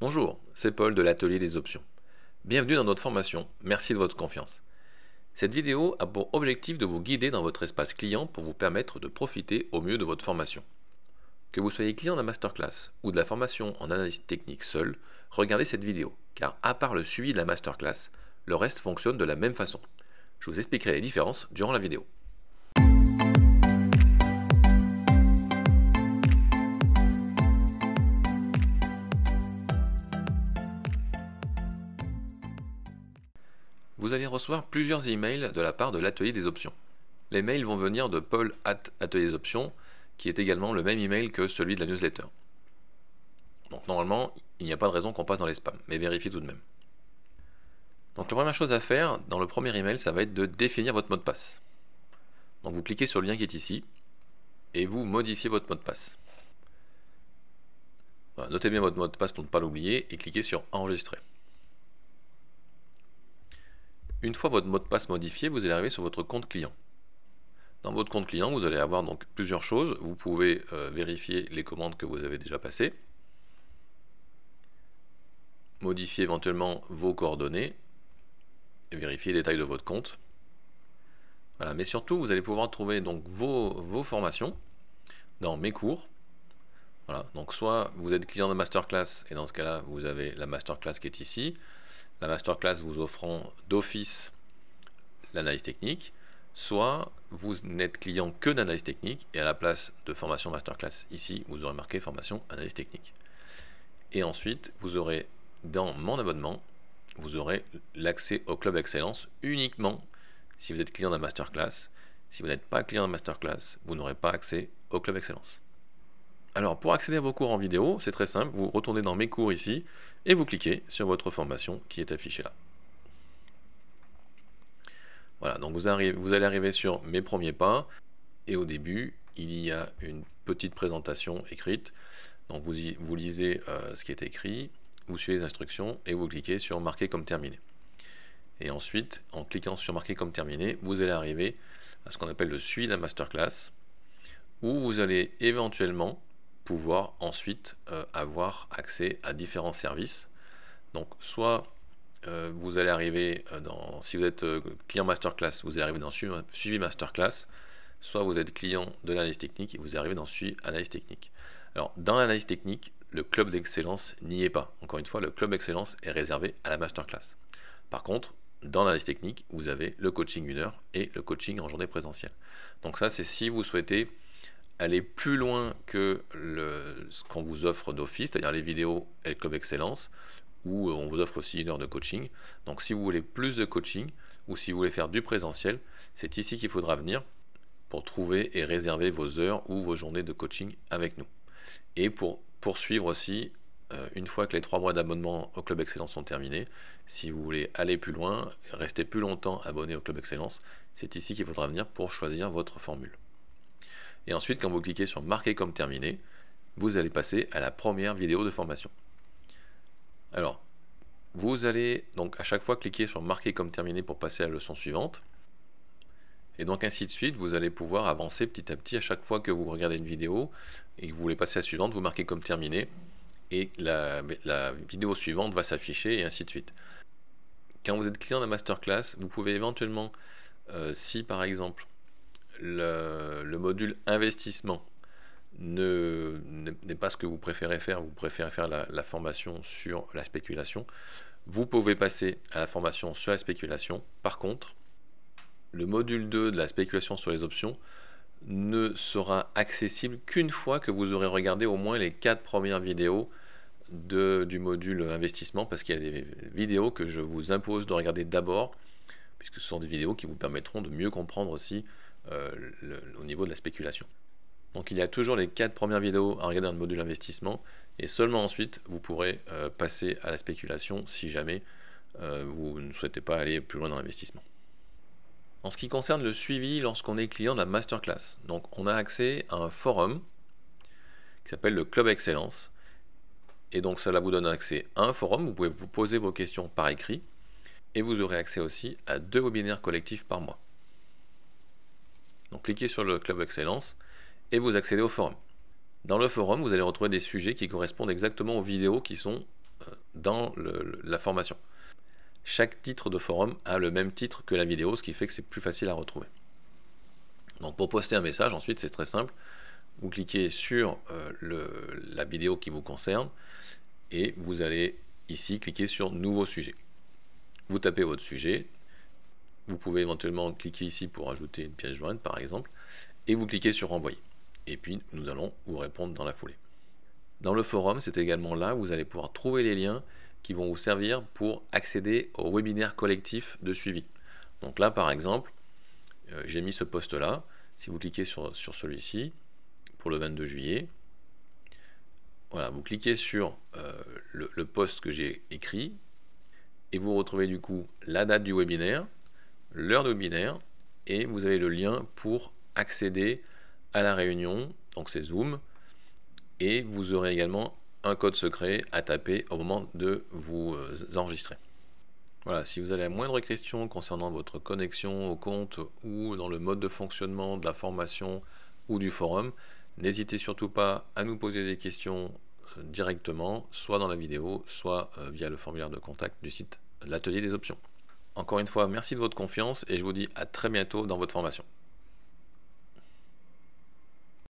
Bonjour, c'est Paul de l'Atelier des options. Bienvenue dans notre formation, merci de votre confiance. Cette vidéo a pour objectif de vous guider dans votre espace client pour vous permettre de profiter au mieux de votre formation. Que vous soyez client d'un masterclass ou de la formation en analyse technique seul, regardez cette vidéo, car à part le suivi de la masterclass, le reste fonctionne de la même façon. Je vous expliquerai les différences durant la vidéo. Vous allez recevoir plusieurs emails de la part de l'atelier des options. Les mails vont venir de paul@atelier des options, qui est également le même email que celui de la newsletter. Donc normalement, il n'y a pas de raison qu'on passe dans les spams, mais vérifiez tout de même. Donc la première chose à faire dans le premier email, ça va être de définir votre mot de passe. Donc vous cliquez sur le lien qui est ici, et vous modifiez votre mot de passe. Voilà, notez bien votre mot de passe pour ne pas l'oublier, et cliquez sur enregistrer. Une fois votre mot de passe modifié, vous allez arriver sur votre compte client. Dans votre compte client, vous allez avoir donc plusieurs choses. Vous pouvez vérifier les commandes que vous avez déjà passées, modifier éventuellement vos coordonnées, et vérifier les détails de votre compte. Voilà, mais surtout, vous allez pouvoir trouver donc vos formations dans mes cours. Voilà, donc soit vous êtes client de masterclass, et dans ce cas-là, vous avez la masterclass qui est ici. La masterclass vous offrant d'office l'analyse technique, soit vous n'êtes client que d'analyse technique, et à la place de formation masterclass, ici, vous aurez marqué formation analyse technique. Et ensuite, vous aurez dans mon abonnement, vous aurez l'accès au Club Excellence uniquement si vous êtes client d'un masterclass. Si vous n'êtes pas client d'un masterclass, vous n'aurez pas accès au Club Excellence. Alors, pour accéder à vos cours en vidéo, c'est très simple, vous retournez dans mes cours ici, et vous cliquez sur votre formation qui est affichée là. Voilà, donc vous allez arriver sur mes premiers pas, et au début, il y a une petite présentation écrite. Donc vous lisez ce qui est écrit, vous suivez les instructions, et vous cliquez sur marquer comme terminé. Et ensuite, en cliquant sur marquer comme terminé, vous allez arriver à ce qu'on appelle le suivi de la masterclass, où vous allez éventuellement pouvoir ensuite avoir accès à différents services. Donc soit vous allez arriver si vous êtes client masterclass, vous allez arriver dans suivi masterclass, soit vous êtes client de l'analyse technique et vous arrivez dans suivi analyse technique. Alors dans l'analyse technique, le club d'excellence n'y est pas. Encore une fois, le club d'excellence est réservé à la masterclass. Par contre, dans l'analyse technique, vous avez le coaching 1 heure et le coaching en journée présentielle. Donc ça, c'est si vous souhaitez aller plus loin que ce qu'on vous offre d'office, c'est-à-dire les vidéos et le club excellence, où on vous offre aussi 1 heure de coaching. Donc si vous voulez plus de coaching, ou si vous voulez faire du présentiel, c'est ici qu'il faudra venir pour trouver et réserver vos heures ou vos journées de coaching avec nous. Et pour poursuivre aussi, une fois que les 3 mois d'abonnement au Club Excellence sont terminés, si vous voulez aller plus loin, rester plus longtemps abonné au Club Excellence, c'est ici qu'il faudra venir pour choisir votre formule. Et ensuite, quand vous cliquez sur marquer comme terminé, vous allez passer à la première vidéo de formation. Alors, vous allez donc à chaque fois cliquer sur marquer comme terminé pour passer à la leçon suivante. Et donc ainsi de suite, vous allez pouvoir avancer petit à petit à chaque fois que vous regardez une vidéo et que vous voulez passer à la suivante, vous marquez comme terminé et la vidéo suivante va s'afficher et ainsi de suite. Quand vous êtes client d'un masterclass, vous pouvez éventuellement, si par exemple le module investissement n'est pas ce que vous préférez faire, vous préférez faire la formation sur la spéculation, vous pouvez passer à la formation sur la spéculation. Par contre, le module 2 de la spéculation sur les options ne sera accessible qu'une fois que vous aurez regardé au moins les 4 premières vidéos du module investissement, parce qu'il y a des vidéos que je vous impose de regarder d'abord, puisque ce sont des vidéos qui vous permettront de mieux comprendre aussi au niveau de la spéculation. Donc il y a toujours les 4 premières vidéos à regarder dans le module investissement, et seulement ensuite vous pourrez passer à la spéculation si jamais vous ne souhaitez pas aller plus loin dans l'investissement. En ce qui concerne le suivi lorsqu'on est client d'un masterclass, donc on a accès à un forum qui s'appelle le Club Excellence, et donc cela vous donne accès à un forum, vous pouvez vous poser vos questions par écrit, et vous aurez accès aussi à 2 webinaires collectifs par mois. Donc cliquez sur le Club Excellence et vous accédez au forum. Dans le forum, vous allez retrouver des sujets qui correspondent exactement aux vidéos qui sont dans la formation. Chaque titre de forum a le même titre que la vidéo, ce qui fait que c'est plus facile à retrouver. Donc pour poster un message, ensuite c'est très simple. Vous cliquez sur la vidéo qui vous concerne et vous allez ici cliquer sur Nouveau sujet. Vous tapez votre sujet. Vous pouvez éventuellement cliquer ici pour ajouter une pièce jointe par exemple. Et vous cliquez sur Envoyer. Et puis nous allons vous répondre dans la foulée. Dans le forum, c'est également là où vous allez pouvoir trouver les liens qui vont vous servir pour accéder au webinaire collectif de suivi. Donc là par exemple, j'ai mis ce post là. Si vous cliquez sur celui-ci, pour le 22 juillet, voilà, vous cliquez sur le post que j'ai écrit et vous retrouvez du coup la date du webinaire, l'heure de webinaire et vous avez le lien pour accéder à la réunion, donc c'est Zoom, et vous aurez également un code secret à taper au moment de vous enregistrer. Voilà, si vous avez la moindre question concernant votre connexion au compte ou dans le mode de fonctionnement de la formation ou du forum, n'hésitez surtout pas à nous poser des questions directement, soit dans la vidéo, soit via le formulaire de contact du site de l'Atelier des Options. Encore une fois, merci de votre confiance et je vous dis à très bientôt dans votre formation.